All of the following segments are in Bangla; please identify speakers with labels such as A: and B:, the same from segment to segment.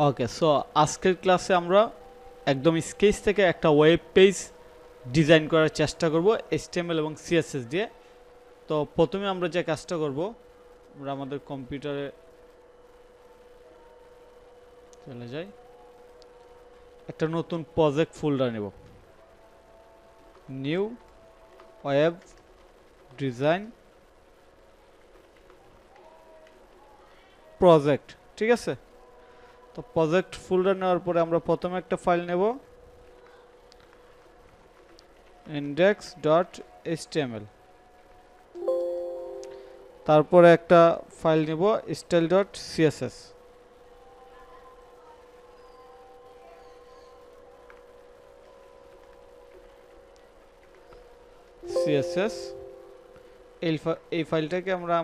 A: ওকে, সো আজকের ক্লাসে আমরা একদম স্কেচ থেকে একটা ওয়েব পেজ ডিজাইন করার চেষ্টা করব এইচটিএমএল এবং সিএসএস দিয়ে। তো প্রথমে আমরা যে কাজটা করব, আমরা আমাদের কম্পিউটারে চলে যাই, একটা নতুন প্রজেক্ট ফোল্ডার নেব, নিউ ওয়েব ডিজাইন প্রজেক্ট, ঠিক আছে। তো প্রজেক্ট ফোল্ডার নেওয়ার পরে আমরা প্রথমে একটা ফাইল নেব, index.html, তারপরে একটা ফাইল নেব style.css, css এই ফাইলটাকে আমরা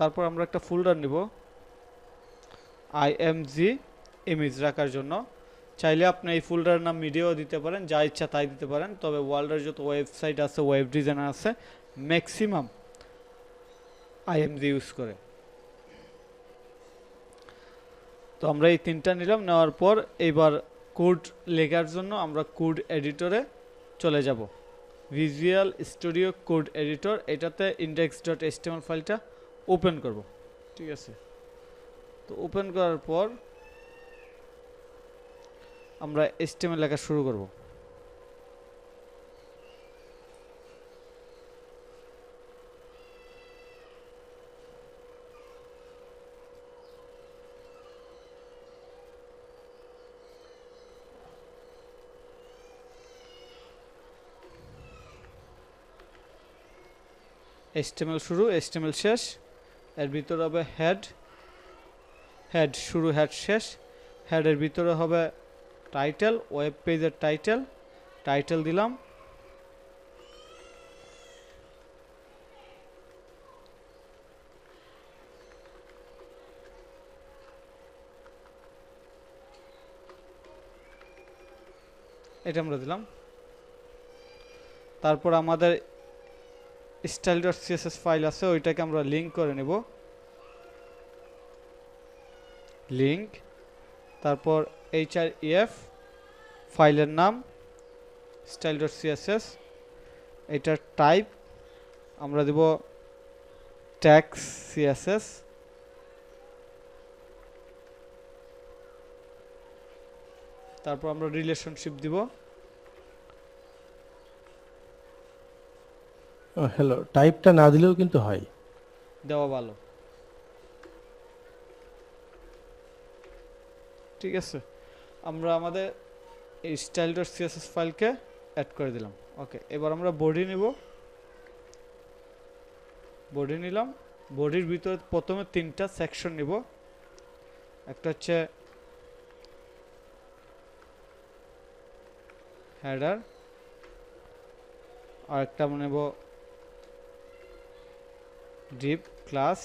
A: তারপর আমরা একটা ফোল্ডার নিব img ইমেজ রাখার জন্য। চাইলে আপনি এই ফোল্ডারের নাম মিডিয়াও দিতে পারেন, যা ইচ্ছা তাই দিতে পারেন, তবে ওয়ার্ল্ডের যত ওয়েবসাইট আছে, ওয়েব ডিজাইনার আছে, ম্যাক্সিমাম img ইউজ করে। তো আমরা এই তিনটা নিলাম, নেওয়ার পর এবার কোড লেখার জন্য আমরা কোড এডিটরে চলে যাব, ভিজুয়াল স্টুডিও কোড এডিটর, এটাতে index.html ফাইলটা ওপেন করব, ঠিক আছে। তো ওপেন করার পর আমরা HTML লেখা শুরু করব। HTML শুরু, HTML শেষ, এর ভিতরে হবে হেড, হেড শুরু হেড শেষ, হেডের ভিতরে হবে টাইটেল, ওয়েব পেজের টাইটেল, টাইটেল দিলাম, এটা আমরা দিলাম। তারপর আমাদের style.css ফাইল আছে, ওইটাকে আমরা লিংক করে নেব, লিংক, তারপর href ফাইলের নাম style.css, এটার টাইপ আমরা দেব ট্যাক্স css, তারপর আমরা রিলেশনশিপ দিব,
B: হ্যালো, টাইপটা না দিলেও কিন্তু হয়।
A: দেওয়া ভালো, ঠিক আছে। আমরা আমাদের এই style.css ফাইলকে অ্যাড করে দিলাম। ওকে, এবার আমরা বডি নিব, বডি নিলাম, বডির ভিতরে প্রথমে তিনটা সেকশন নিব, একটা হচ্ছে হেডার, আর একটা নেব deep class,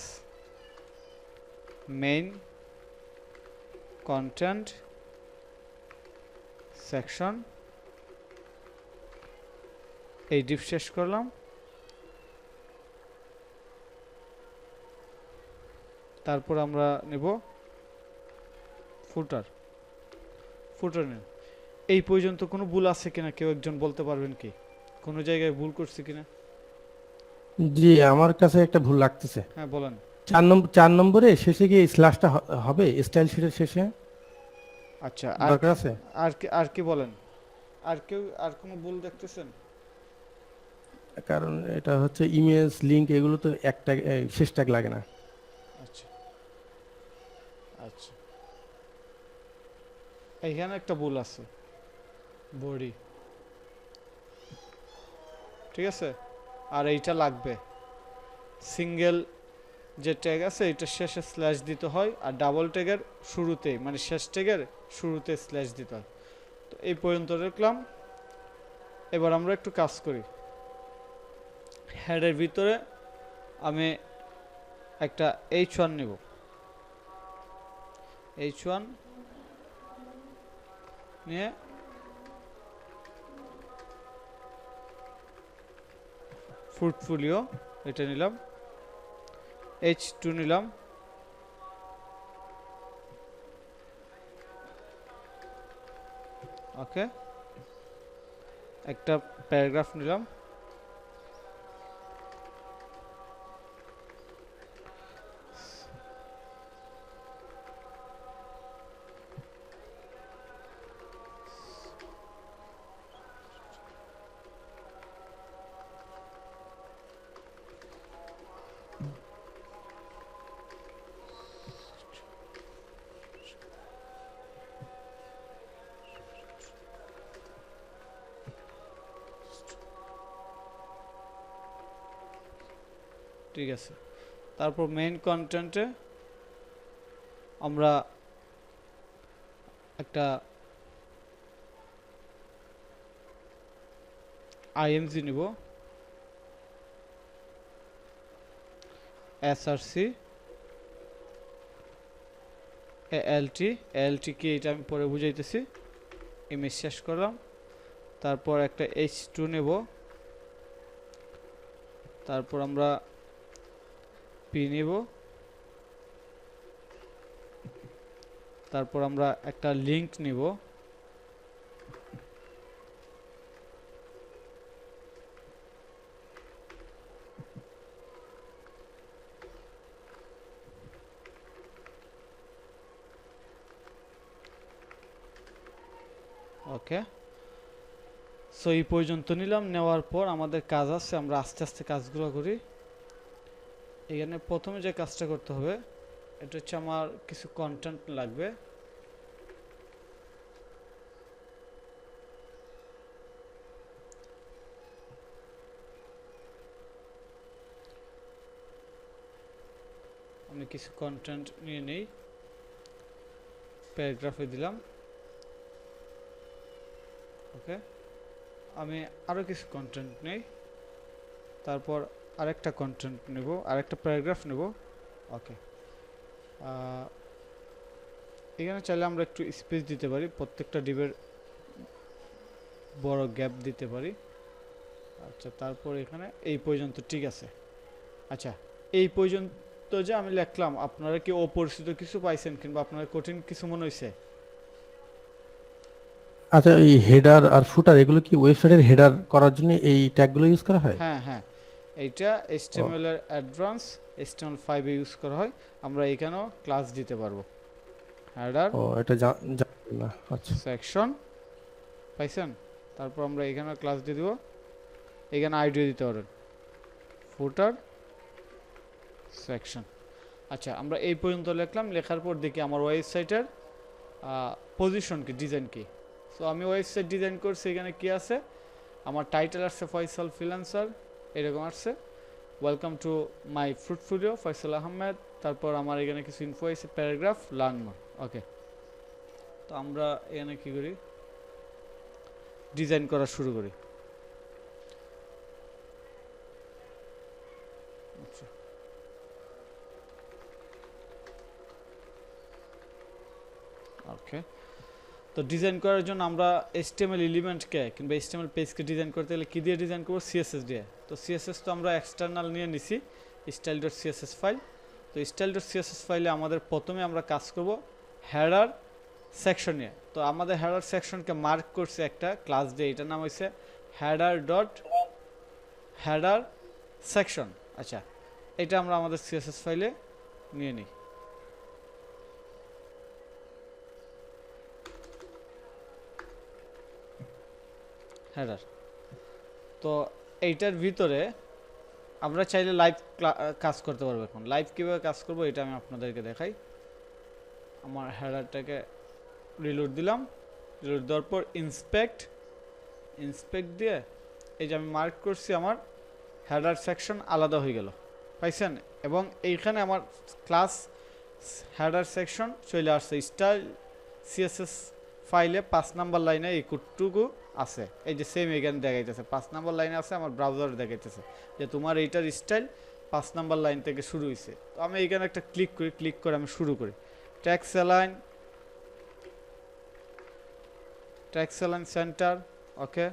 A: main, content, section, এই ডিপ শেষ করলাম। তারপর আমরা নেব ফুটার, ফুটার নেব। এই পর্যন্ত কোনো ভুল আছে কিনা কেউ একজন বলতে পারবেন কি, কোনো জায়গায় ভুল করছি কিনা?
B: জি, আমার কাছে একটা ভুল লাগতেছে।
A: হ্যাঁ বলেন।
B: 4 নম্বরে শেষে গিয়ে স্ল্যাশটা হবে স্টাইল শিটের শেষে,
A: আচ্ছা,
B: দরকার আছে?
A: আর কি বলেন, আর কেউ আর কোনো ভুল দেখতেছেন?
B: কারণ এটা হচ্ছে ইমেজ লিংক, এগুলো তো একটা শেষ ট্যাগ লাগে না।
A: আচ্ছা আচ্ছা, এইখানে একটা ভুল আছে, বডি, ঠিক আছে। আর এইটা লাগবে, সিঙ্গেল যে ট্যাগ আছে এটা শেষে স্ল্যাশ দিতে হয়, আর ডাবল ট্যাগের শুরুতে মানে শেষ ট্যাগের শুরুতে স্ল্যাশ দিতে হয়। তো এই পর্যন্ত রাখলাম। এবার আমরা একটু কাজ করি, হেডের ভিতরে আমি একটা h1 নেব, h1 নিয়ে পোর্টফোলিও এটা নিলাম, h2 নিলাম, ওকে, একটা প্যারাগ্রাফ নিলাম। ঠিক আছে, তারপর মেইন কন্টেন্টে আমরা একটা আইএমজি নিব, এসআরসি এএলটি। এএলটি কি এটা আমি পরে বুঝাইতেছি। ইমেজ শেষ করলাম, তারপর একটা H2 নেব, তারপর আমরা পি নেব, তারপর আমরা একটা লিংক নিব, ওকে। সো এই পর্যন্ত নিলাম, নেওয়ার পর আমাদের কাজ আছে, আমরা আস্তে আস্তে কাজগুলো করি। এখানে প্রথমে যে কাজটা করতে হবে, এটা হচ্ছে আমার কিছু কন্টেন্ট লাগবে। আমি কিছু কন্টেন্ট নিয়ে নেই, প্যারাগ্রাফে দিলাম, ওকে। আমি আরও কিছু কন্টেন্ট নেই, তারপর আরেকটা কন্টেন্ট নেব, আরেকটা প্যারাগ্রাফ নেব, ওকে। এখানে চাইলে আমরা একটু স্পেস দিতে পারি, প্রত্যেকটা ডিবের বড় গ্যাপ দিতে পারি। আচ্ছা, তারপর এখানে এই পর্যন্ত ঠিক আছে। আচ্ছা, এই পর্যন্ত যে আমি লিখলাম, আপনারা কি অপরিচিত কিছু পাইছেন কিংবা আপনারা কঠিন কিছু মনে হয়েছে?
B: আচ্ছা, এই হেডার আর ফুটার এগুলো কি ওয়েবসাইটের হেডার করার জন্য এই ট্যাগগুলো ইউজ করা হয়?
A: হ্যাঁ হ্যাঁ, এইটা
B: ও,
A: HTML এর অ্যাডভান্স HTML5 এ ইউজ করা হয়। আমরা এখানেও ক্লাস দিতে পারবো, হেডার
B: ও এটা জানি না। আচ্ছা,
A: সেকশন পাইছেন, তারপর আমরা এখানে ক্লাস দিয়ে দিব, এখানে আইডিও দিতে পারেন, ফুটার সেকশন। আচ্ছা, আমরা এই পর্যন্ত লিখলাম, লেখার পর দেখি আমার ওয়েবসাইটের পজিশন কি, ডিজাইন কি। সো আমি ওয়েবসাইট ডিজাইন করছি, এখানে কি আছে, আমার টাইটেল আসছে ফয়সাল ফ্রিল্যান্সার, এরকম আসছে, welcome to my portfolio Faisal Ahmed. তারপর আমার এখানে কিছু ইনফো আছে, প্যারাগ্রাফ, লার্ন মোর, ওকে। তো আমরা এখানে কি করি, ডিজাইন করা শুরু করি। আচ্ছা, ওকে। তো ডিজাইন করার জন্য আমরা HTML এলিমেন্টকে কিংবা HTML পেজকে ডিজাইন করতে গেলে কী দিয়ে ডিজাইন করবো, CSS দিয়ে। তো CSS তো আমরা এক্সটার্নাল নিয়ে নিছি, style.css ফাইল। তো style.css ফাইলে আমাদের প্রথমে আমরা কাজ করব হেডার সেকশন নিয়ে। তো আমাদের হেডার সেকশনকে মার্ক করছে একটা ক্লাস দিয়ে, এটার নাম হচ্ছে হেডার সেকশন। আচ্ছা, এটা আমরা আমাদের CSS ফাইলে নিয়ে নিই। হেডার, তো এইটার ভিতরে আমরা চাইলে লাইভ কাজ করতে পারবো। এখন লাইভ কীভাবে কাজ করবো এটা আমি আপনাদেরকে দেখাই। আমার হেডারটাকে রিলোড দিলাম, রিলোড দেওয়ার পর ইন্সপেক্ট দিয়ে এই যে আমি মার্ক করছি, আমার হেডার সেকশন আলাদা হয়ে গেল, পাইছেন? এবং এইখানে আমার ক্লাস হেডার সেকশন চলে আসছে। স্টাইল CSS ফাইলে 5 নাম্বার লাইনে এই কোডটুকু আছে, এই যে সেম এখানে দেখাইতেছে 5 নাম্বার লাইনে আছে, আমার ব্রাউজারে দেখাইতেছে যে তোমার এইটার স্টাইল 5 নাম্বার লাইন থেকে শুরু হয়েছে। তো আমি এইখানে একটা ক্লিক করি, ক্লিক করে আমি শুরু করি, ট্যাক্স অ্যালাইন সেন্টার, ওকে।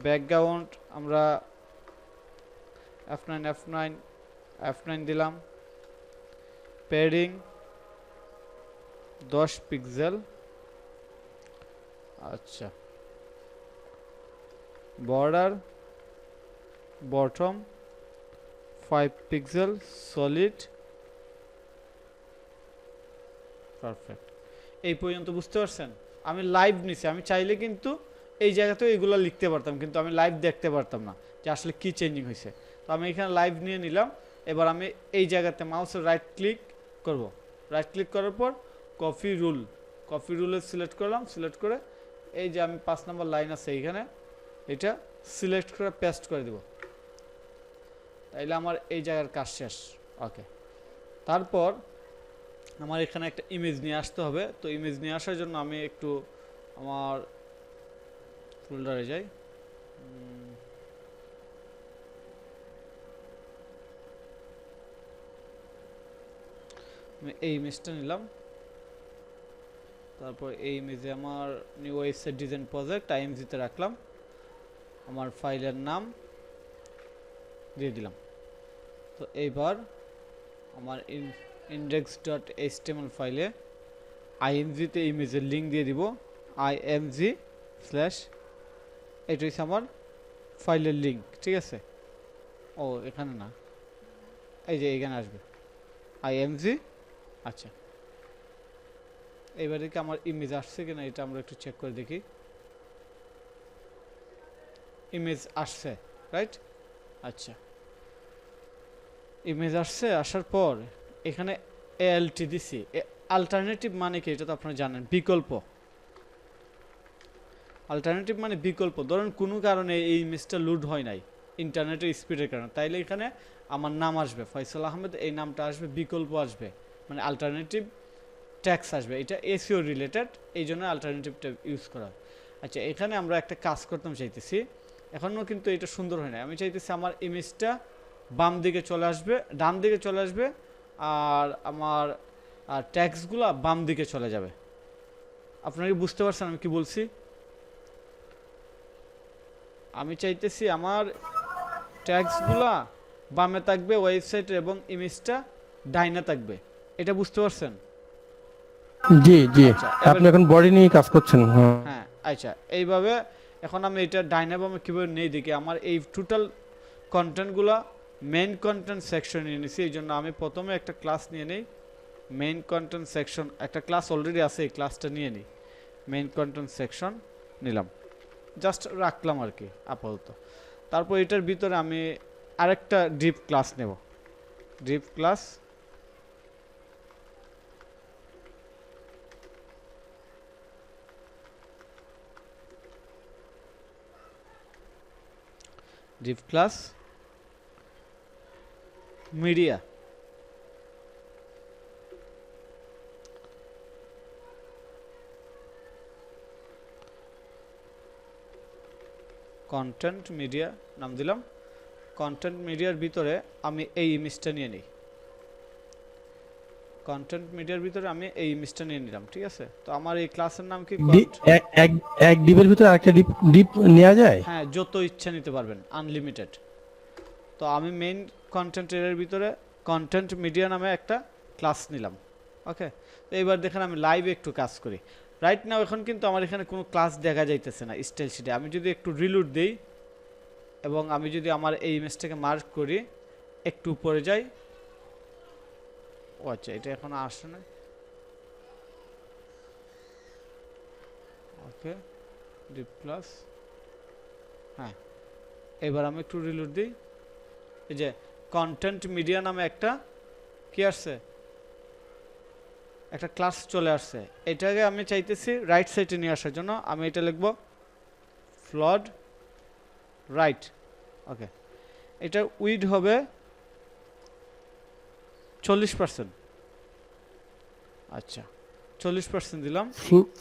A: ব্যাকগ্রাউন্ড আমরা F9 দিলাম, প্যাডিং 10 পিক্সেল, আচ্ছা, border bottom 5 pixel solid, perfect. এই পর্যন্ত বুঝতে পারছেন? আমি লাইভ নিছি, আমি চাইলে কিন্তু এই জায়গাতেও এগুলো লিখতে পারতাম, কিন্তু আমি লাইভ দেখতে পারতাম না যে আসলে কি চেঞ্জিং হয়েছে। তো আমি এখানে লাইভ নিয়ে নিলাম। এবার আমি এই জায়গাতে মাউসের রাইট ক্লিক করব, রাইট ক্লিক করার পর কপি রুলে সিলেক্ট করলাম, সিলেক্ট করে এই যে আমি 5 নম্বর লাইন আছে এইখানে, এটা সিলেক্ট করে পেস্ট করে দেব। তাইলে আমার এই জায়গার কাজ শেষ। ওকে, তারপর আমার এখানে একটা ইমেজ নিয়ে আসতে হবে। তো ইমেজ নিয়ে আসার জন্য আমি একটু আমার ফোল্ডারে যাই। আমি এই ইমেজটা নিলাম। তারপর এই ইমেজে আমার নিউ ওয়েবসাইট ডিজাইন প্রজেক্ট আইএমজিতে রাখলাম, আমার ফাইলের নাম দিয়ে দিলাম। তো এইবার আমার index.html ফাইলে আইএমজিতে ইমেজের লিঙ্ক দিয়ে দিব, img স্ল্যাশ, এটা হচ্ছে আমার ফাইলের লিঙ্ক, ঠিক আছে? ও এখানে না, এই যে এখানে আসবে img। আচ্ছা, এবারে কি আমার ইমেজ আসছে কিনা এটা আমরা একটু চেক করে দেখি। ইমেজ আসছে, রাইট? আচ্ছা, ইমেজ আসছে। আসার পর এখানে ALT দিছি। অল্টারনেটিভ মানে কি এটা তো আপনারা জানেন, বিকল্প। অল্টারনেটিভ মানে বিকল্প। ধরেন কোনো কারণে এই ইমেজটা লোড হয় নাই ইন্টারনেটের স্পিডের কারণে, তাইলে এখানে আমার নাম আসবে ফয়সাল আহমেদ, এই নামটা আসবে, বিকল্প আসবে, মানে অল্টারনেটিভ ট্যাক্স আসবে। এটা এসইও রিলেটেড, এই জন্য অল্টারনেটিভটা ইউজ করা। আচ্ছা, এখানে আমরা একটা কাজ করতে চাইতেছি, এখনও কিন্তু এটা সুন্দর হয় না। আমি চাইতেছি আমার ইমেজটা বাম দিকে চলে আসবে, ডান দিকে চলে আসবে, আর আমার ট্যাক্সগুলো বাম দিকে চলে যাবে। আপনারা কি বুঝতে পারছেন আমি কি বলছি? আমি চাইতেছি আমার ট্যাক্সগুলা বামে থাকবে ওয়েবসাইটে এবং ইমেজটা ডাইনে থাকবে। এটা বুঝতে পারছেন?
B: জি জি,
A: আচ্ছা,
B: আপনি এখন বডি নিয়ে কাজ করছেন।
A: হ্যাঁ, আচ্ছা, এইভাবে এখন আমি এটা ডাইনে বামে কীভাবে নেই দেখি। আমার এই টোটাল কন্টেন্টগুলো মেইন কন্টেন্ট সেকশন নিয়ে নিছি। এই জন্য আমি প্রথমে একটা ক্লাস নিয়ে নিই, মেইন কন্টেন্ট সেকশন। একটা ক্লাস অলরেডি আছে, এই ক্লাসটা নিয়ে নিই। মেইন কন্টেন্ট সেকশন নিলাম, জাস্ট রাখলাম আর কি আপাতত। তারপর এটার ভিতরে আমি আরেকটা ডিপ ক্লাস নেব, deep class. Deep class media, content media নাম দিলাম। কন্টেন্ট মিডিয়ার ভিতরে আমি এই ইমেজটা নিয়ে নিই, কন্টেন্ট মিডিয়ার ভিতরে আমি এই ইমেজটা নিয়ে নিলাম, ঠিক আছে? তো আমার এই ক্লাসের নাম কি?
B: এক ডিপের ভিতরে আরেকটা ডিপ নেওয়া যায়?
A: হ্যাঁ, যত ইচ্ছা নিতে পারবেন, আনলিমিটেড। তো আমি মেইন কন্টেন্ট এর ভিতরে কন্টেন্ট মিডিয়া নামে একটা ক্লাস নিলাম। ওকে, তো এবার দেখেন আমি লাইভে একটু কাজ করি। রাইট নাও এখন কিন্তু আমার এখানে কোনো ক্লাস দেখা যাইতেছে না স্টাইল শিটে। আমি যদি একটু রিলোড দিই এবং আমি যদি আমার এই ইমেজটাকে মার্ক করি, একটু উপরে যাই, ও আচ্ছা, এটা এখন আসে না। ওকে, ডিপ ক্লাস, হ্যাঁ, এবার আমি একটু রিলোড দিই। এই যে কন্টেন্ট মিডিয়া নামে একটা কি আসছে, একটা ক্লাস চলে আসছে। এটাকে আমি চাইতেছি রাইট সাইডে নিয়ে আসার জন্য আমি এটা লিখব ফ্লড রাইট। ওকে, এটা উইড হবে 40%। আচ্ছা, 40% দিলাম।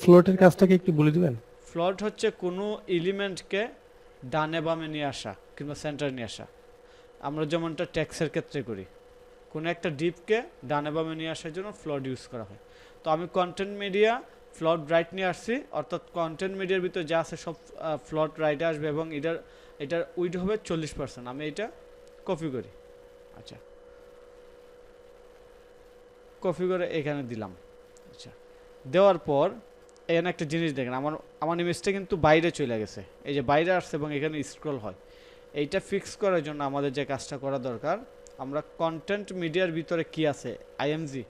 B: ফ্লোটের কাজটাকে একটু বলে দিবেন?
A: ফ্লট হচ্ছে কোনো এলিমেন্টকে ডানে বামে নিয়ে আসা কিংবা সেন্টারে নিয়ে আসা। আমরা যেমনটা ট্যাক্সের ক্ষেত্রে করি, কোনো একটা ডিপকে ডানে বামে নিয়ে আসার জন্য ফ্লট ইউজ করা হয়। তো আমি কন্টেন্ট মিডিয়া ফ্লট রাইট নিয়ে আসছি, অর্থাৎ কন্টেন্ট মিডিয়ার ভিতরে যা আছে সব ফ্লট রাইটে আসবে এবং এটার উইড হবে 40%। আমি এটা কপি করি। আচ্ছা, কপি করে এখানে দিলাম। আচ্ছা, দেওয়ার পর এখানে একটা জিনিস দেখেন, আমার আমার ইমেজটা কিন্তু বাইরে চলে গেছে, এই যে বাইরে আসছে এবং এখানে স্ক্রল হয়। এইটা ফিক্স করার জন্য আমাদের যে কাজটা করা দরকার, আমরা কন্টেন্ট মিডিয়ার ভিতরে কি আছে, আইএমজি,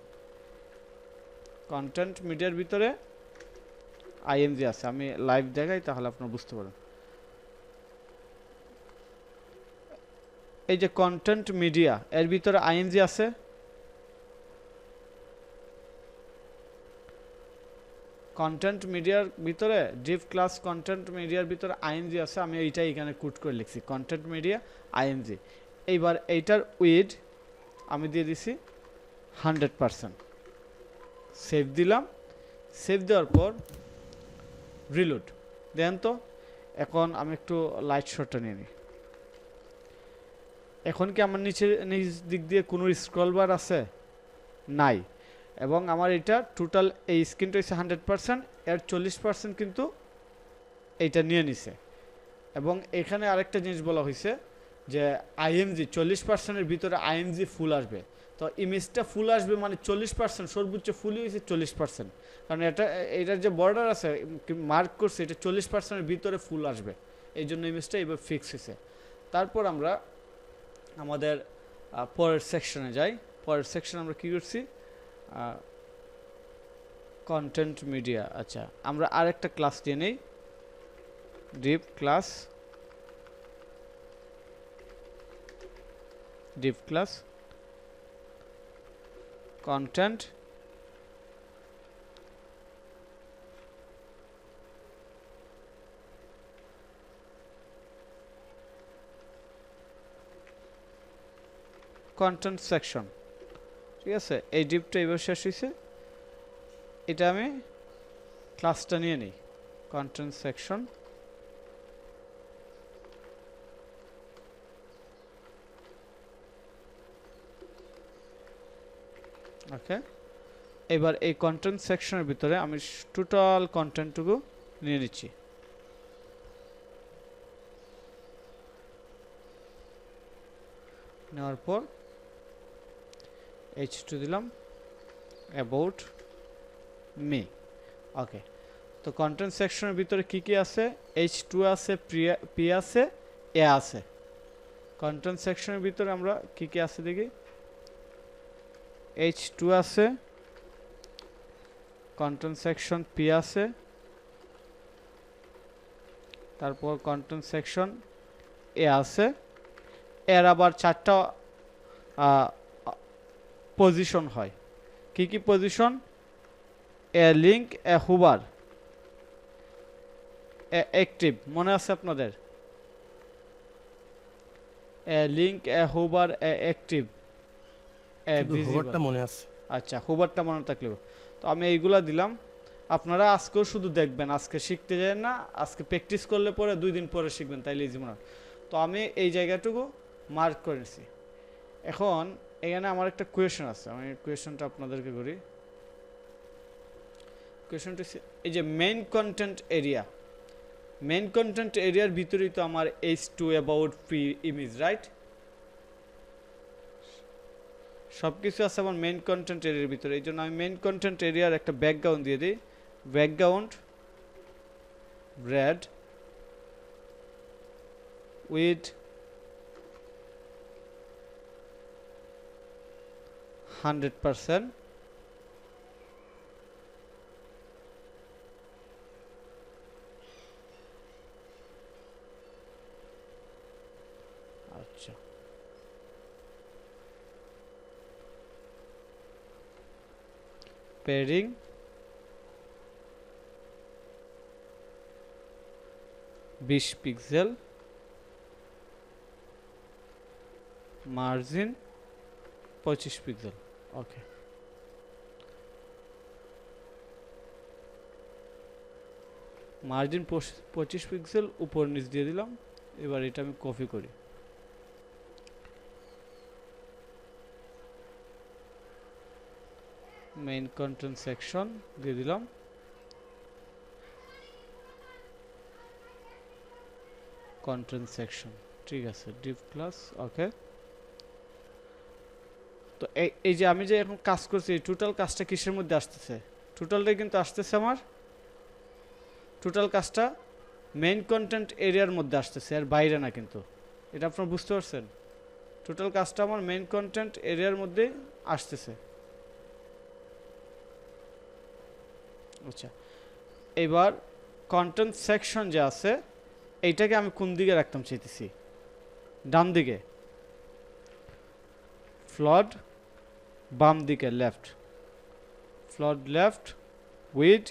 A: কন্টেন্ট মিডিয়ার ভিতরে আইএমজি আছে। আমি লাইভ দেখাই তাহলে আপনারা বুঝতে পারেন। এই যে কন্টেন্ট মিডিয়া, এর ভিতরে আইএমজি আছে। কন্টেন্ট মিডিয়ার ভিতরে ডিভ ক্লাস কন্টেন্ট মিডিয়ার ভিতরে আইএমজি আছে। আমি এইটাই এখানে কোড করে লিখছি, কন্টেন্ট মিডিয়া আইএমজি। এইবার এইটার উইড আমি দিয়ে দিছি 100%। সেভ দিলাম। সেভ দেওয়ার পর রিলোড দেন। তো এখন আমি একটু লাইট শটটা নিয়ে নিই। এখন কি আমার নিচ দিক দিয়ে কোনো স্ক্রল বার আছে? নাই। এবং আমার এটা টোটাল এই স্ক্রিনটা হচ্ছে 100%, এর 40% কিন্তু এইটা নিয়ে নিছে। এবং এখানে আরেকটা জিনিস বলা হয়েছে যে আইএমজি 40%-এর ভিতরে আইএমজি ফুল আসবে। তো ইমেজটা ফুল আসবে মানে 40%, সর্বোচ্চ ফুলই হয়েছে 40%। কারণ এটার যে বর্ডার আছে মার্ক করছে, এটা 40%-এর ভিতরে ফুল আসবে, এই জন্য ইমেজটা এবার ফিক্স হয়েছে। তারপর আমরা আমাদের পরের সেকশনে যাই। পরের সেকশন আমরা কি করছি, কন্টেন্ট মিডিয়া। আচ্ছা, আমরা আরেকটা ক্লাস নিয়ে নেই, Depp class, Depp class content content section. ঠিক আছে, এই ডিভটা এবার শেষ হয়েছে। এটা আমি ক্লাসটা নিয়ে নিই, কন্টেন্ট সেকশন। ওকে, এবার এই কন্টেন্ট সেকশনের ভিতরে আমি টোটাল কন্টেন্টটুকু নিয়ে নিচ্ছি। নেওয়ার পর h2 দিলাম, অ্যাবাউট মি। ওকে, তো কন্টেন্ট সেকশনের ভিতরে কি কি আছে, h2 আছে, p আছে, a আছে। কন্টেন্ট সেকশনের ভিতরে আমরা কি কি আছে দেখি, h2 আছে, কন্টেন্ট সেকশন p আছে, তারপর কন্টেন্ট সেকশন a আছে। এর আবার 4টা পজিশন হয়। কি কি position, a link, a hover, a active, মনে আছে আপনাদের, a link, a hover, a active, a visible.
B: হোভারটা মনে আছে।
A: আচ্ছা, হুবারটা মনে থাকলেও। তো আমি এইগুলা দিলাম। আপনারা আজকেও শুধু দেখবেন, আজকে শিখতে যায় না, আজকে প্র্যাকটিস করলে পরে 2 দিন পরে শিখবেন, তাইলে ইজি মনে হয়। তো আমি এই জায়গাটুকু মার্ক করেছি। এখন এখানে আমার একটা কোয়েশ্চেন আছে, আমি কোয়েশ্চেনটা আপনাদেরকে করি। কোয়েশ্চেনটা এই যে main content area, main content এরিয়ার ভিতরেই তো আমার h2 about P image, right? সব কিছু আছে আমার মেইন কন্টেন্ট এরিয়ার ভিতরে। এই জন্য আমি মেইন কন্টেন্ট এরিয়ার একটা ব্যাকগ্রাউন্ড দিয়ে দিই, ব্যাকগ্রাউন্ড রেড উইথ 100%। আচ্ছা, পেয়ারিং 20 পিক্সেল, মার্জিন 25 পিক্সেল। ওকে, মার্জিন 25 পিক্সেল উপর নিচ দিয়ে দিলাম। এবার এটা আমি কপি করি, মেইন কন্টেন্ট সেকশন দিয়ে দিলাম, কন্টেন্ট সেকশন। ঠিক আছে, ডিভ ক্লাস। ওকে, তো এই যে আমি যে এখন কাজ করছি, এই টোটাল কাজটা কিসের মধ্যে আসতেছে, টোটালটাই কিন্তু আসতেছে আমার টোটাল কাজটা মেইন কন্টেন্ট এরিয়ার মধ্যে আসতেছে, আর বাইরে না কিন্তু। এটা আপনারা বুঝতে পারছেন? টোটাল কাজটা আমার মেইন কন্টেন্ট এরিয়ার মধ্যে আসতেছে। আচ্ছা, এবার কন্টেন্ট সেকশন যে আছে এইটাকে আমি কোন দিকে রাখতাম চাইতেছি? ডান দিকে। ফ্লড বাম দিকে, লেফট। ফ্লড লেফট উইথ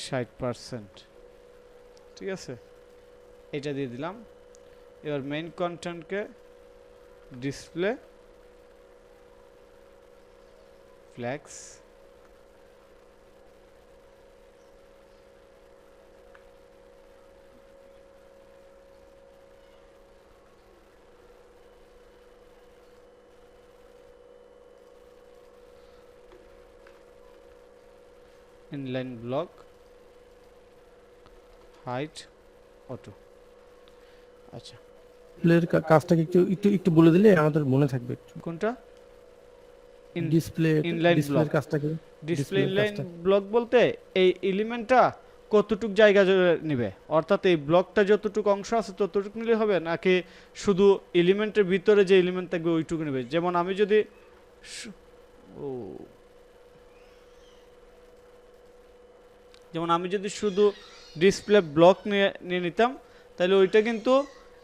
A: 60%, ঠিক আছে, এটা দিয়ে দিলাম। এবার মেইন কন্টেন্টকে display flex inline block height auto. আচ্ছা,
B: ডিসপ্লের কাজটাকে একটু একটু একটু বলে দিলে আমাদের মনে থাকবে।
A: কোনটা?
B: ডিসপ্লে
A: ইনলাইন
B: ডিসপ্লের
A: ব্লক।
B: কাজটাকে
A: ডিসপ্লে
B: ডিসপ্লের
A: ইনলাইন
B: কাজটা
A: ব্লক বলতে এই এলিমেন্টটা কতটুক জায়গা জুড়ে নেবে, অর্থাৎ এই ব্লকটা যতটুকু অংশ আছে ততটুকু নিলে হবে, নাকি শুধু এলিমেন্টের ভিতরে যে এলিমেন্ট থাকবে ওইটুকু নেবে? যেমন আমি যদি ও যেমন আমি যদি শুধু ডিসপ্লে ব্লক নিয়ে নিতাম তাহলে ওইটা কিন্তু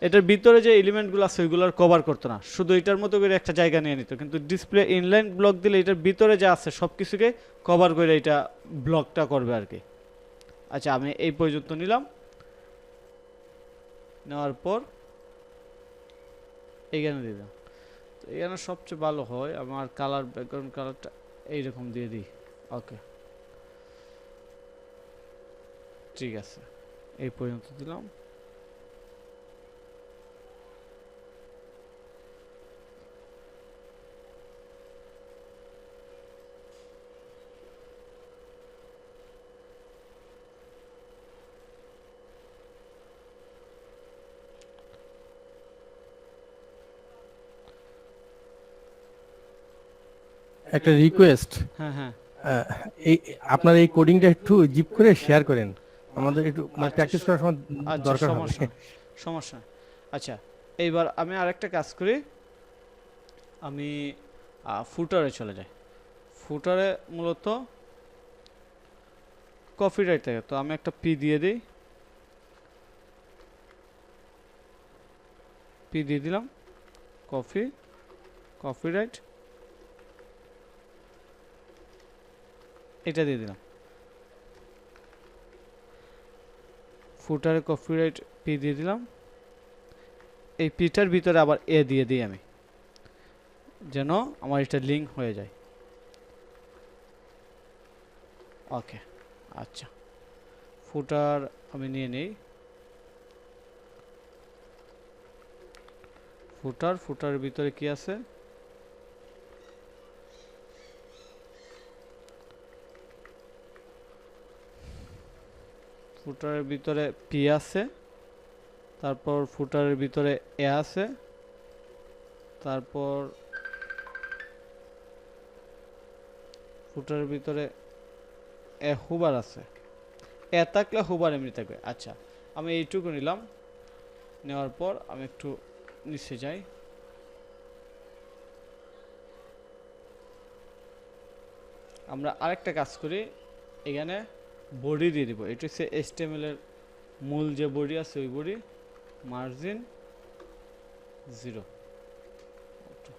A: এটার ভিতরে যে এলিমেন্টগুলো আছে ওইগুলোর কভার করতো না, শুধু এটার মতো করে একটা জায়গা নিয়ে নিত। কিন্তু ডিসপ্লে ইনলাইন ব্লক দিলে এটার ভিতরে যা আছে সব কিছুকে কভার করে এটা ব্লকটা করবে আর কি। আচ্ছা, আমি এই পর্যন্ত নিলাম। নেওয়ার পর এইখানে দিলাম। তো এখানে সবচেয়ে ভালো হয় আমার কালার, ব্যাকগ্রাউন্ড কালারটা এইরকম দিয়ে দিই। ওকে, ঠিক আছে, এই পর্যন্ত দিলাম।
B: একটা রিকোয়েস্ট,
A: হ্যাঁ হ্যাঁ,
B: এই আপনার এই কোডিংটা একটু জিপ করে শেয়ার করেন, আমাদের একটু মানে প্র্যাকটিস করার সময়
A: আচ্ছা,
B: দরকার হবে।
A: সমস্যা সমস্যা। আচ্ছা, এইবার আমি আরেকটা কাজ করি, আমি ফুটারে চলে যাই। ফুটারে মূলত কপিরাইট থাকে, তো আমি একটা পি দিয়ে দিই। পি দিয়ে দিলাম, কপিরাইট এটা দিয়ে দিলাম। ফুটারে কপিরাইট পি দিয়ে দিলাম। এই পিটার ভিতরে আবার এ দিয়ে দিই আমি, যেন আমার এটা লিঙ্ক হয়ে যায়। ওকে, আচ্ছা, ফুটার আমি নিয়ে নেই। ফুটার ভিতরে কি আছে? ফুটারের ভিতরে পি আছে, তারপর ফুটারের ভিতরে এ আছে, তারপর ফুটারের ভিতরে এ হুবার আছে। এ থাকলে হুবার এমনি থাকবে। আচ্ছা, আমি এইটুকু নিলাম। নেওয়ার পর আমি একটু নিচে যাই। আমরা আরেকটা কাজ করি, এখানে বডি দিয়ে দিব। এটা হচ্ছে HTML এর মূল যে বডি আছে ওই বডি, মার্জিন 0। ওকে,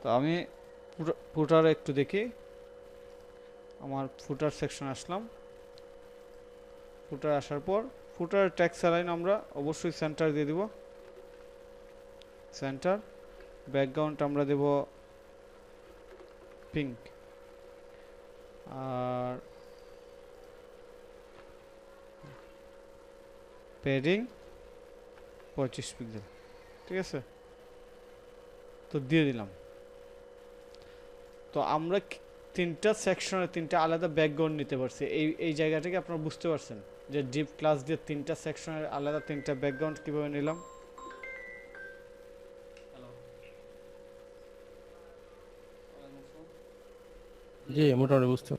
A: তো আমি ফুটারে একটু দেখি। আমার ফুটার সেকশন আসলাম। ফুটার আসার পর ফুটার ট্যাক্স লাইন আমরা অবশ্যই সেন্টার দিয়ে দিব। সেন্টার ব্যাকগ্রাউন্ড আমরা দেব পিঙ্ক, আর প্যাডিং 25 পিক্সেল, ঠিক আছে, তো দিয়ে দিলাম। তো আমরা তিনটা সেকশনে তিনটা আলাদা ব্যাকগ্রাউন্ড নিতে পারছি, এই জায়গাটাকে আপনারা বুঝতে পারছেন যে ডিপ ক্লাস দিয়ে তিনটা সেকশনের আলাদা তিনটা ব্যাকগ্রাউন্ড কিভাবে নিলাম।
B: জি মোটামুটি বুঝতে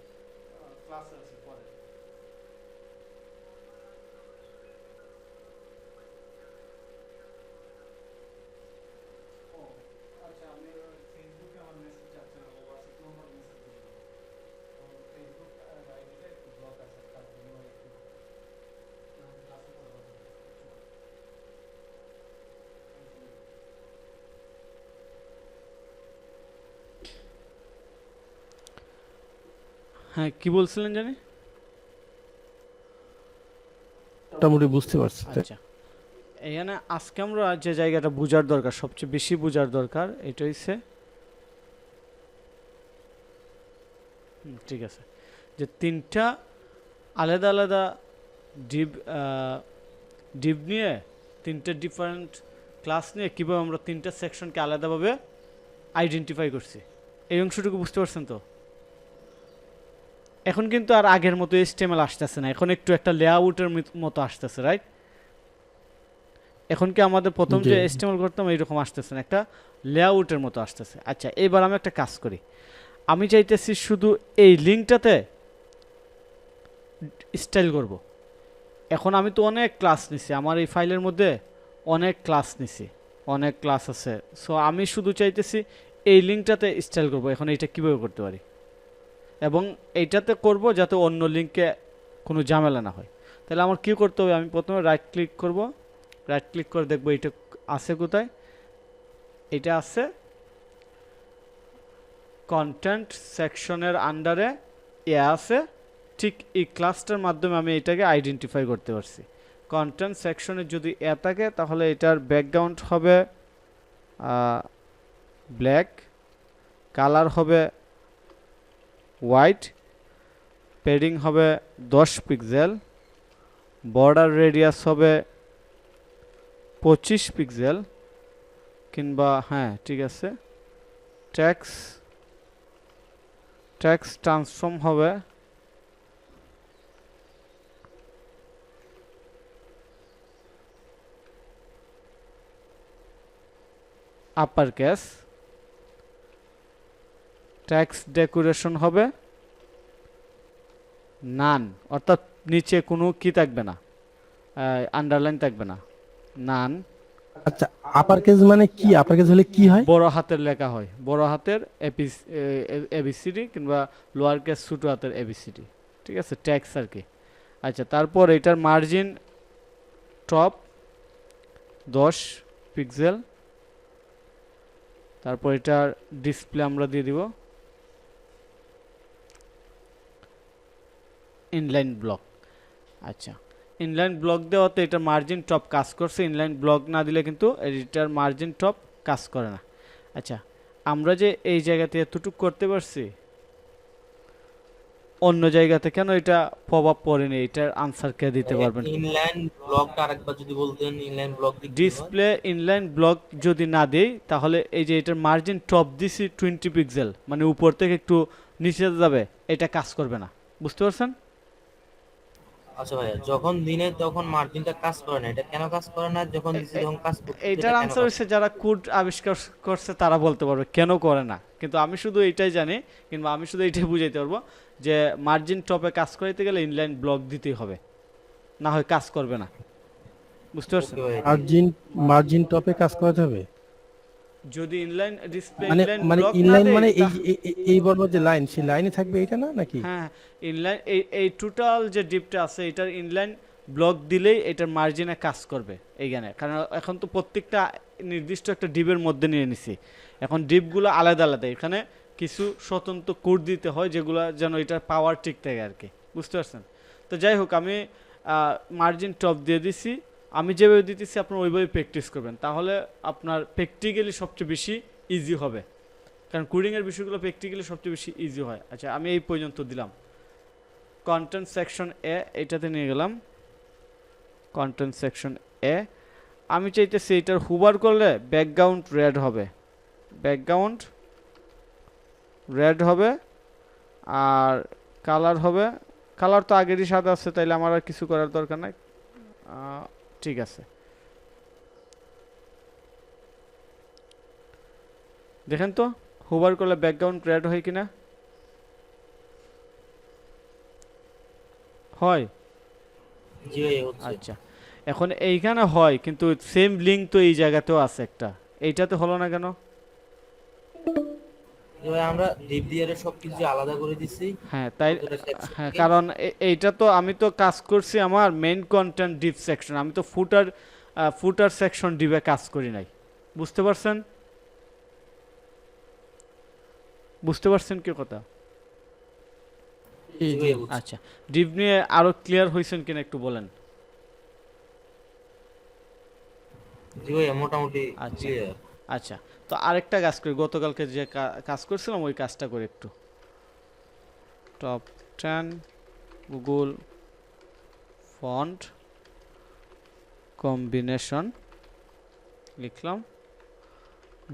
A: হ্যাঁ কি বলছিলেন জানি?
B: মোটামুটি বুঝতে পারছি।
A: আচ্ছা, এখানে আজকে আমরা যে জায়গাটা বোঝার দরকার, সবচেয়ে বেশি বোঝার দরকার, এটা হচ্ছে ঠিক আছে, যে তিনটা আলাদা আলাদা ডিপ ডিপ নিয়ে তিনটা ডিফারেন্ট ক্লাস নিয়ে কীভাবে আমরা তিনটা সেকশনকে আলাদাভাবে আইডেন্টিফাই করছি, এই অংশটুকু বুঝতে পারছেন তো? এখন কিন্তু আর আগের মতো HTML আসতেছে না, এখন একটু একটা লেআউটের মতো আসতেছে, রাইট? এখন কি আমাদের প্রথম যে HTML করতাম এইরকম আসতেছে না, একটা লেআউটের মতো আসতেছে। আচ্ছা, এবার আমি একটা কাজ করি, আমি চাইতেছি শুধু এই লিঙ্কটাতে স্টাইল করব। এখন আমি তো অনেক ক্লাস নিছি, আমার এই ফাইলের মধ্যে অনেক ক্লাস নিছি, অনেক ক্লাস আছে, সো আমি শুধু চাইতেছি এই লিঙ্কটাতে স্টাইল করব। এখন এইটা কীভাবে করতে পারি, এবং এইটাতে করব যাতে অন্য লিঙ্কে কোনো ঝামেলা না হয়। তাহলে আমার কী করতে হবে, আমি প্রথমে রাইট ক্লিক করব, রাইট ক্লিক করে দেখব এটা আছে কোথায়, এটা আছে কন্টেন্ট সেকশনের আন্ডারে আছে, ঠিক এই ক্লাসটার মাধ্যমে আমি এটাকে আইডেন্টিফাই করতে পারছি। কন্টেন্ট সেকশনে যদি থাকে তাহলে এটার ব্যাকগ্রাউন্ড হবে ব্ল্যাক, কালার হবে হোয়াইট, প্যাডিং হবে 10 পিক্সেল, বর্ডার রেডিয়াস হবে 25 পিক্সেল, কিংবা হ্যাঁ ঠিক আছে, টেক্সট ট্রান্সফর্ম হবে আপার কেস, টেক্সট ডেকোরেশন হবে নান, অর্থাৎ নিচে কোনো কি থাকবে না, আন্ডারলাইন থাকবে না, নান।
B: আচ্ছা, আপার কেস মানে কি? আপার কেস হলে কি হয়?
A: বড় হাতের লেখা হয়, বড় হাতের এবিসিডি, কিংবা লোয়ার কেস ছোট হাতের এবিসিডি, ঠিক আছে, ট্যাক্স আর কি। আচ্ছা, তারপর এটার মার্জিন টপ 10 পিক্সেল, তারপর এটার ডিসপ্লে আমরা দিয়ে দিব ইনলাইন ব্লক। আচ্ছা, ইনলাইন ব্লক দেওয়াতে এটা মার্জিন টপ কাজ করছে, ইনলাইন ব্লক না দিলে কিন্তু এটার মার্জিন টপ কাজ করে না। আচ্ছা, আমরা যে এই জায়গাতে এতটুকু করতে পারছি, অন্য জায়গাতে কেন এটা প্রভাব পড়েনি, এটার আনসার কে দিতে পারবেন?
C: ইনলাইন ব্লকটা আরেকবার যদি বলতেন, inline block
A: display inline block যদি না দেই তাহলে এই যে এটার মার্জিন টপ দিছি 20 পিক্সেল, মানে উপর থেকে একটু নিচে যাবে, এটা কাজ করবে না, বুঝতে পারছেন?
C: আচ্ছা ভাইয়া, যখন দিনে তখন মার্জিনটা কাজ করে না, এটা কেন কাজ করে না? যখন দিছে তখন কাজ করতে,
A: এইটার আনসার হচ্ছে যারা কোড আবিষ্কার করছে তারা বলতে পারবে কেন করে না, কিন্তু আমি শুধু এইটাই জানি, কিংবা আমি শুধু এইটাই বুঝাইতে পারবো যে মার্জিন টপে কাজ করাইতে গেলে ইনলাইন ব্লক দিতেই হবে, না হয় কাজ করবে না, বুঝতে পারছেন?
B: মার্জিন টপে কাজ করাতে হবে।
A: যদি ইনলাইন ডিসপ্লে
B: মানে
A: ইনলাইন
B: মানে
A: ব্লক না
B: ইনলাইন
A: দেই,
B: মানে এই বরাবর যে লাইন, সেই লাইনে থাকবে এটা না নাকি?
A: হ্যাঁ, ইনলাইন এই টোটাল যে ডিপটা আছে এটার ইনলাইন ব্লক দিলেই এটার মার্জিনে কাজ করবে এইখানে, কারণ এখন তো প্রত্যেকটা নির্দিষ্ট একটা ডিপের মধ্যে নিয়ে নিছি, এখন ডিপগুলো আলাদা আলাদা, এখানে কিছু স্বতন্ত্র কোড দিতে হয় যেগুলো যেন এটার পাওয়ার ঠিক থাকে আর কি, বুঝতে পারছেন? তো যাই হোক, আমি মার্জিন টপ দিয়ে দিছি, আমি যেভাবে দিতেছি আপনার ওইভাবে প্র্যাকটিস করবেন, তাহলে আপনার প্র্যাকটিক্যালি সবচেয়ে বেশি ইজি হবে, কারণ কোডিংয়ের বিষয়গুলো প্র্যাকটিক্যালি সবচেয়ে বেশি ইজি হয়। আচ্ছা, আমি এই পর্যন্ত দিলাম। কন্টেন্ট সেকশন এ, এটাতে নিয়ে গেলাম কন্টেন্ট সেকশন এ, আমি চাইতেছি এটার হুবার করলে ব্যাকগ্রাউন্ড রেড হবে, ব্যাকগ্রাউন্ড রেড হবে, আর কালার হবে, কালার তো আগেরই সাদা আছে, তাইলে আমার আর কিছু করার দরকার নাই। ঠিক আছে, দেখেন তো হোভার করলে ব্যাকগ্রাউন্ড রেড হয় কিনা। হয়।
C: জি ভাইয়া হচ্ছে।
A: আচ্ছা, এখন এইখানে হয় কিন্তু সেম লিঙ্ক তো এই জায়গাতেও আছে একটা, এইটাতে হলো না কেন?
C: জি ভাই আমরা ডিপ দিয়ে সবকিছু আলাদা করে দিছি
A: হ্যাঁ তাই,
C: প্রতিটা
A: হ্যাঁ
C: সেকশনকে।
A: কারণ এইটা তো আমি তো কাজ করছি আমার মেইন কন্টেন্ট ডিপ সেকশন, আমি তো ফুটার ফুটার সেকশন ডিপে কাজ করি নাই। বুঝতে পারছেন? বুঝতে পারছেন কি কথা?
B: জি
C: জি
B: জি।
C: ভাইয়া বুঝছি।
A: আচ্ছা, ডিপ নিয়ে আরো ক্লিয়ার হয়েছেন কিনা একটু বলেন।
C: জি ভাইয়া মোটামুটি
A: আচ্ছা
C: ক্লিয়ার।
A: আচ্ছা, তো আরেকটা কাজ করি, গতকালকে যে কাজ করছিলাম ওই কাজটা করি একটু। টপ 10 গুগল ফন্ট কম্বিনেশন লিখলাম।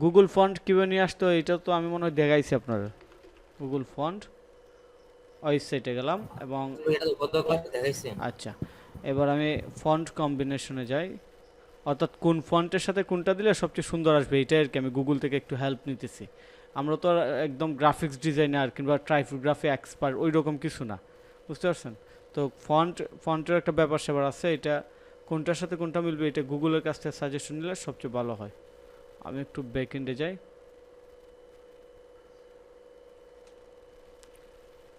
A: গুগল ফন্ট কীভাবে নিয়ে আসতো এটা তো আমি মনে হয় দেখাইছি আপনারা। গুগল ফন্ট ওয়েবসাইটে গেলাম এবং
C: জি ভাইয়া, এটা তো গত ক্লাসে দেখাইছেন।
A: আচ্ছা, এবার আমি ফন্ট কম্বিনেশনে যাই, অর্থাৎ কোন ফন্টের সাথে কোনটা দিলে সবচেয়ে সুন্দর আসবে এইটাই আর কি, আমি গুগল থেকে একটু হেল্প নিতেছি। আমরা তো আর একদম গ্রাফিক্স ডিজাইনার কিংবা টাইপোগ্রাফি এক্সপার্ট ওই রকম কিছু না, বুঝতে পারছেন? তো ফন্টের একটা ব্যাপার স্যাপার আছে, এটা কোনটার সাথে কোনটা মিলবে এটা গুগলের কাছ থেকে সাজেশন নিলে সবচেয়ে ভালো হয়। আমি একটু ব্যাকএন্ডে যাই,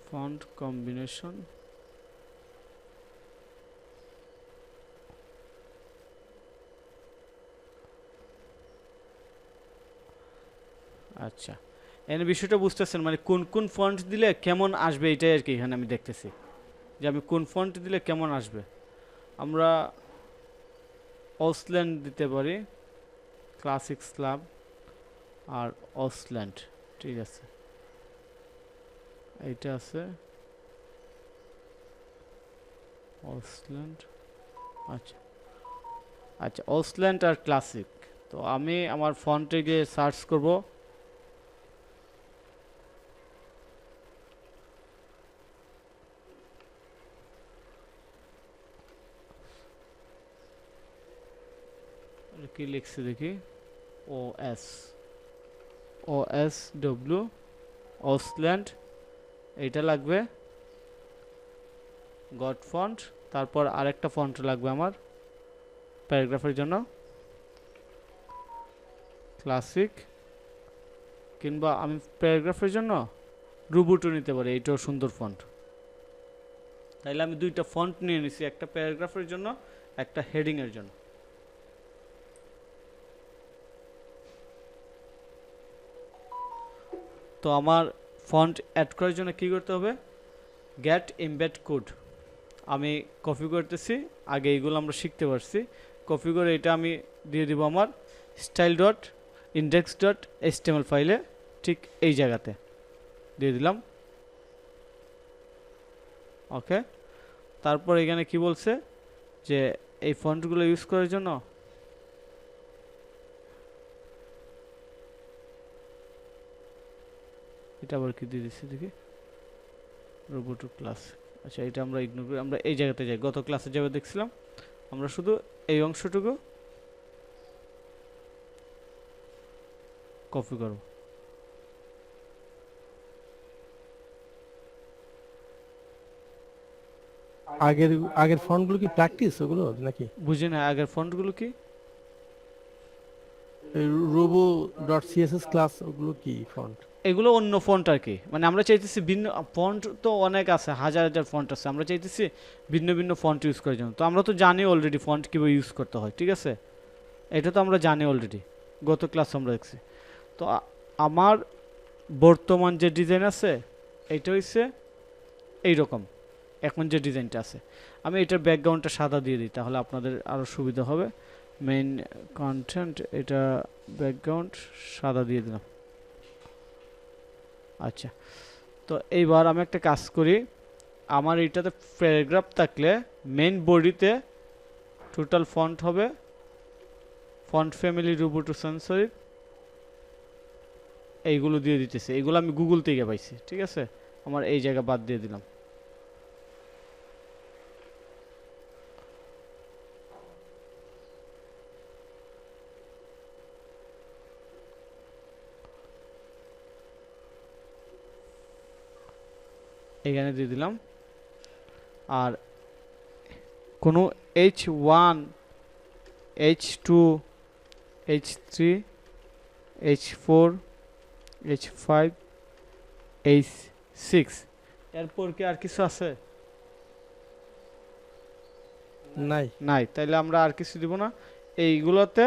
A: ফন্ট কম্বিনেশন, আচ্ছা এখানে বিষয়টা বুঝতেছেন, মানে কোন কোন ফন্ট দিলে কেমন আসবে এটাই আর কি এখানে আমি দেখতেছি, যে আমি কোন ফন্ট দিলে কেমন আসবে। আমরা অসল্যান্ড দিতে পারি, ক্লাসিক স্ল্যাব আর অসল্যান্ড, ঠিক আছে এইটা আছে অসল্যান্ড। আচ্ছা আচ্ছা, অসল্যান্ড আর ক্লাসিক। তো আমি আমার ফন্টে গিয়ে সার্চ করব, কি লিখছি দেখি, ও এস, ও এস ডব্লিউ অসল্যান্ড, এইটা লাগবে গড ফন্ট। তারপর আরেকটা ফন্ট লাগবে আমার প্যারাগ্রাফের জন্য, ক্লাসিক, কিংবা আমি প্যারাগ্রাফের জন্য রুবুটু নিতে পারি, এইটাও সুন্দর ফন্ট। তাইলে আমি দুইটা ফন্ট নিয়ে নিছি, একটা প্যারাগ্রাফের জন্য একটা হেডিং এর জন্য। তো আমার ফন্ট অ্যাড করার জন্য কি করতে হবে, গেট এমবেড কোড আমি কপি করতেছি, আগে এইগুলো আমরা শিখতে পারছি। কপি করে এটা আমি দিয়ে দিব আমার style dot index dot HTML ফাইলে, ঠিক এই জায়গাতে দিয়ে দিলাম। ওকে, তারপর এখানে কি বলছে যে এই ফন্টগুলো ইউজ করার জন্য এটা আবার কি দিয়ে দিচ্ছি দেখি, রোবোটো ক্লাস। আচ্ছা এটা আমরা ইগনোর করি, আমরা এই জায়গাতে যাই, গত ক্লাসে যাবে দেখছিলাম, আমরা শুধু এই অংশটুকু কপি করব।
B: আগের আগের ফন্টগুলো কি প্র্যাকটিস ওগুলো নাকি?
A: বুঝি না আগের ফন্টগুলো কি,
B: রোবো ডট সিএসএস ক্লাস ওগুলো কি ফন্ট?
A: এগুলো অন্য ফন্ট আর কি, মানে আমরা চাইতেছি ভিন্ন ফন্ট, তো অনেক আছে, হাজার হাজার ফন্ট আছে, আমরা চাইতেছি ভিন্ন ভিন্ন ফন্ট ইউজ করার জন্য। তো আমরা তো জানি অলরেডি ফন্ট কীভাবে ইউজ করতে হয়, ঠিক আছে, এটা তো আমরা জানি অলরেডি, গত ক্লাস আমরা দেখছি। তো আমার বর্তমান যে ডিজাইন আছে এইটা হচ্ছে এইরকম, এখন যে ডিজাইনটা আছে, আমি এটার ব্যাকগ্রাউন্ডটা সাদা দিয়ে দিই তাহলে আপনাদের আরও সুবিধা হবে। মেইন কন্টেন্ট, এটা ব্যাকগ্রাউন্ড সাদা দিয়ে দিলাম। আচ্ছা, তো এইবার আমি একটা কাজ করি, আমার এইটাতে প্যারাগ্রাফ থাকলে মেইন বডিতে টোটাল ফন্ট হবে ফন্ট ফ্যামিলি রুবুটু সেন্সরি, এইগুলো দিয়ে দিতেছে, এইগুলো আমি গুগল থেকে পাইছি, ঠিক আছে, আমার এই জায়গা বাদ দিয়ে দিলাম। এখানে দিয়ে দিলাম। আর কোনো H1 H2 H3 H4 H5 H6 এরপর কি আর কিছু আছে?
B: নাই।
A: নাই, তাইলে আমরা আর কিছু দিব না। এইগুলোতে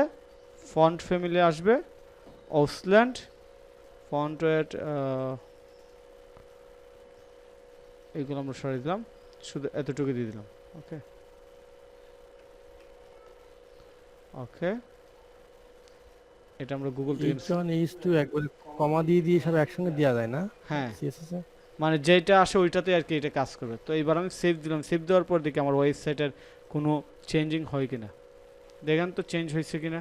A: ফন্ট ফ্যামিলি আসবে অসল্যান্ড ফন্ট ওয়েট, এইগুলো আমরা সরিয়ে দিলাম, শুধু এতটুকু দিয়ে দিলাম। ওকে ওকে, এটা আমরা গুগল থেকে
B: H1 H2 একবারে কমা দিয়ে দিয়ে সব একসঙ্গে দেওয়া যায় না
A: হ্যাঁ,
B: CSS এ?
A: মানে যেটা আসে ওইটাতে আর কি এটা কাজ করবে। তো এইবার আমি সেভ দিলাম, সেভ দেওয়ার পর দেখি আমার ওয়েবসাইটের কোনো চেঞ্জিং হয় কিনা। দেখেন তো চেঞ্জ হয়েছে কিনা।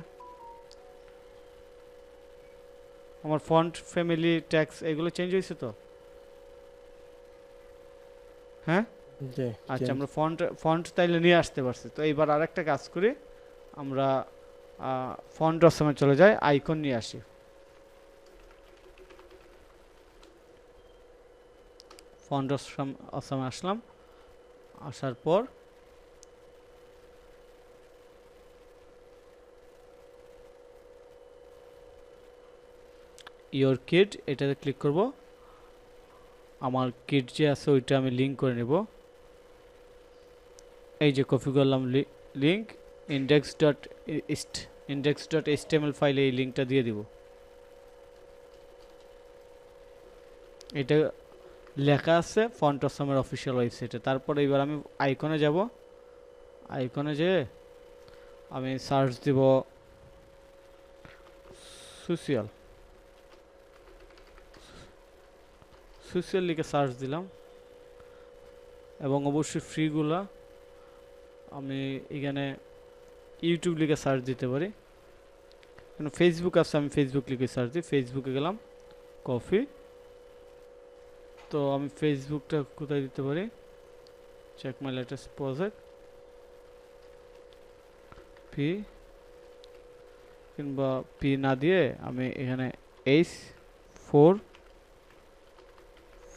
A: আমার ফন্ট ফ্যামিলি ট্যাক্স এগুলো চেঞ্জ হয়েছে তো? হ্যাঁ
B: জি,
A: আচ্ছা,
B: change।
A: আমরা ফন্ট ফন্ট তাইলে নিয়ে আসতে পারছি। তো এইবার আরেকটা কাজ করি, আমরা ফন্ট অপশনে চলে যাই, আইকন নিয়ে আসি। ফন্ট অপশনে আসলাম, আসার পর ইওর কিড এটাতে ক্লিক করব। আমার কিড যে আছে ওইটা আমি লিঙ্ক করে নেব। এই যে কপি করলাম লিঙ্ক, index.html ফাইলে এই লিঙ্কটা দিয়ে দিব। এটা লেখা আছে ফন্ট অসমের অফিসিয়াল ওয়েবসাইটে। তারপরে এবার আমি আইকনে যাব, আইকনে যেয়ে আমি সার্চ দিব সোশিয়াল, সোশিয়াল লিখে সার্চ দিলাম। এবং অবশ্যই ফ্রিগুলা আমি এখানে ইউটিউব লিখে সার্চ দিতে পারি, কারণ ফেসবুক আছে, আমি ফেসবুক লিখে সার্চ দিই। ফেসবুকে গেলাম, কফি। তো আমি ফেসবুকটা কোথায় দিতে পারি, check my latest project, P কিংবা পি না দিয়ে আমি এখানে H4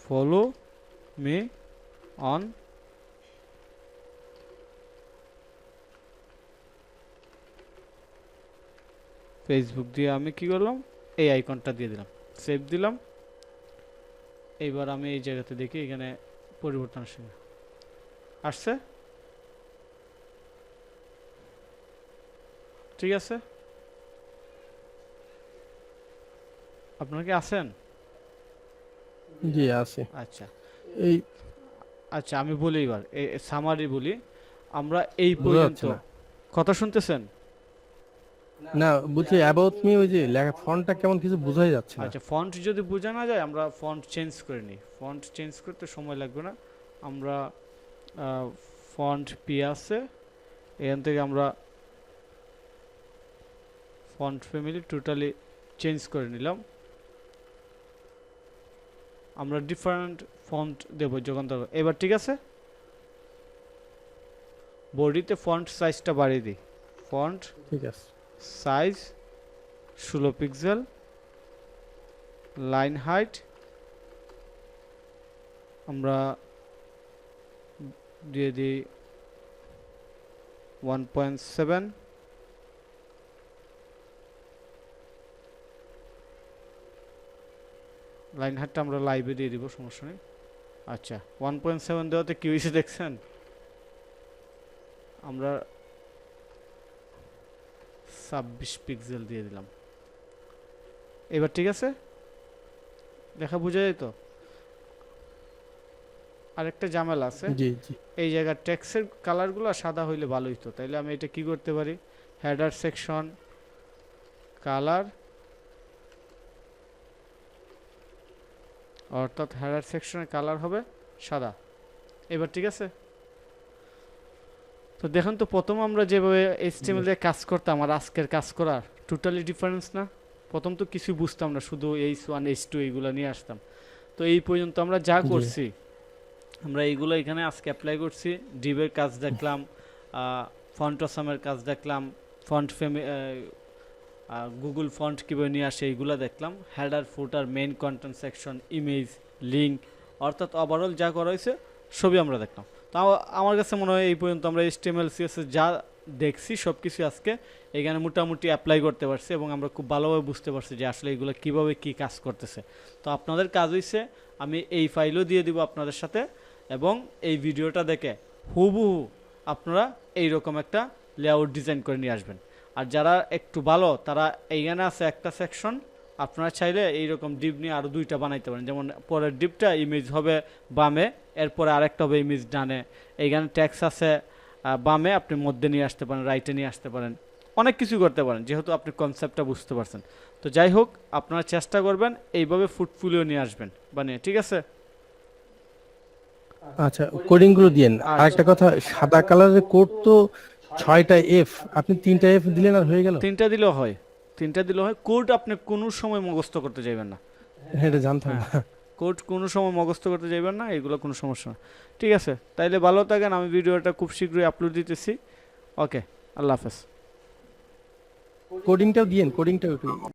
A: follow me on Facebook দিয়ে আমি কি করলাম, এই আইকনটা দিয়ে দিলাম, সেভ দিলাম। এইবার আমি এই জায়গাতে দেখি এখানে পরিবর্তন আসছে। ঠিক আছে, আপনারা কি আছেন?
B: জি আছে।
A: আচ্ছা
B: এই
A: আচ্ছা, আমি বলি এবার সামারি বলি। আমরা এই
B: বোঝা
A: পর্যন্ত
B: যাচ্ছে না।
A: কথা শুনতেছেন?
B: না বুঝছি, অ্যাবাউট মি ওই যে লেখা ফন্টটা কেমন কিছু বোঝাই যাচ্ছে না।
A: আচ্ছা, ফন্ট যদি বোঝা না যায় আমরা ফন্ট চেঞ্জ করে নিই। ফন্ট চেঞ্জ করতে সময় লাগবে না। আমরা ফন্ট পি আছে, এখান থেকে আমরা ফন্ট ফ্যামিলি টোটালি চেঞ্জ করে নিলাম। আমরা ডিফারেন্ট ফন্ট দেব যখন দরকার। এবার ঠিক আছে, বডিতে ফন্ট সাইজটা বাড়িয়ে দিই। ফন্ট
B: ঠিক আছে।
A: সাইজ 16 পিক্সেল, লাইন হাইট আমরা দিয়ে দিই 1.7, লাইন হাইটটা আমরা লাইভে দিয়ে দিব, সমস্যা নেই। আচ্ছা, 1.7 দেওয়াতে কি হয়েছে দেখছেন? আমরা 26 পিক্সেল দিয়ে দিলাম। এবার ঠিক আছে, দেখা বোঝা যায় তো? আরেকটা ঝামেলা আছে,
B: জি জি।
A: এই জায়গার টেক্সটের কালারগুলো সাদা হইলে ভালো হইতো। তাইলে আমি এটা কি করতে পারি, হেডার সেকশন কালার, অর্থাৎ হেডার সেকশনের কালার হবে সাদা। এবার ঠিক আছে, তো দেখুন তো প্রথম আমরা যেভাবে HTML দিয়ে কাজ করতাম আর আজকের কাজ করার টোটালি ডিফারেন্স না? প্রথম তো কিছুই বুঝতাম না, শুধু H1 H2 এইগুলো নিয়ে আসতাম। তো তো এই পর্যন্ত আমরা যা
B: জি।
A: করছি, আমরা এইগুলো এখানে আজকে অ্যাপ্লাই করছি। ডিবের কাজ দেখলাম, ফন্ট অসামের কাজ দেখলাম, ফন্ট গুগল ফন্ট কীভাবে নিয়ে আসে এইগুলো দেখলাম, হেডার ফুটার main content section, image, link, অর্থাৎ ওভারঅল যা করা হয়েছে সবই আমরা দেখলাম। তো আমার কাছে মনে হয় এই পর্যন্ত আমরা HTML CSS যা দেখছি সব কিছু আজকে এখানে মোটামুটি অ্যাপ্লাই করতে পারছি এবং আমরা খুব ভালোভাবে বুঝতে পারছি যে আসলে এগুলো কীভাবে কী কাজ করতেছে। তো আপনাদের কাজ হইছে আমি এই ফাইলও দিয়ে দিব আপনাদের সাথে, এবং এই ভিডিওটা দেখে হুবহু আপনারা এইরকম একটা লেআউট ডিজাইন করে নিয়ে আসবেন। আর যারা একটু ভালো তারা এইখানে আছে একটা সেকশন, আপনারা চাইলে এইরকম ডিপ নিয়ে আরও 2টা বানাইতে পারেন। যেমন পরের ডিপটা ইমেজ হবে বামে, এরপরে আরেকটা হবে ইমেজ ডানে, এইখানে ট্যাক্স আছে বামে, আপনি মধ্যে নিয়ে আসতে পারেন, রাইটে নিয়ে আসতে পারেন, অনেক কিছু করতে পারেন যেহেতু আপনি কনসেপ্টটা বুঝতে পারছেন। তো যাই হোক, আপনারা চেষ্টা করবেন এইভাবে ফুটফুলিও নিয়ে আসবেন বানিয়ে, ঠিক আছে?
B: আচ্ছা, কোডিং গুলো দিয়েন।
A: আচ্ছা।
B: আর একটা কথা, সাদা কালারের কোড তো 6টা এফ, আপনি 3টা এফ দিলেন আর হয়ে গেল।
A: 3টা দিলেও হয়, 3টা দিলেও হয়। কোড আপনি কোনো সময় মুখস্থ করতে যাবেন না।
B: হ্যাঁ, এটা জানতাম না।
A: কোড কোনো সময় মুখস্থ করতে যাবেন না, এগুলো কোনো সমস্যা না। ঠিক আছে, তাইলে ভালো থাকেন। আমি ভিডিওটা খুব শীঘ্রই আপলোড দিতেছি। ওকে, আল্লাহ হাফেজ।
B: কোডিংটাও দিয়েন, কোডিংটাও একটু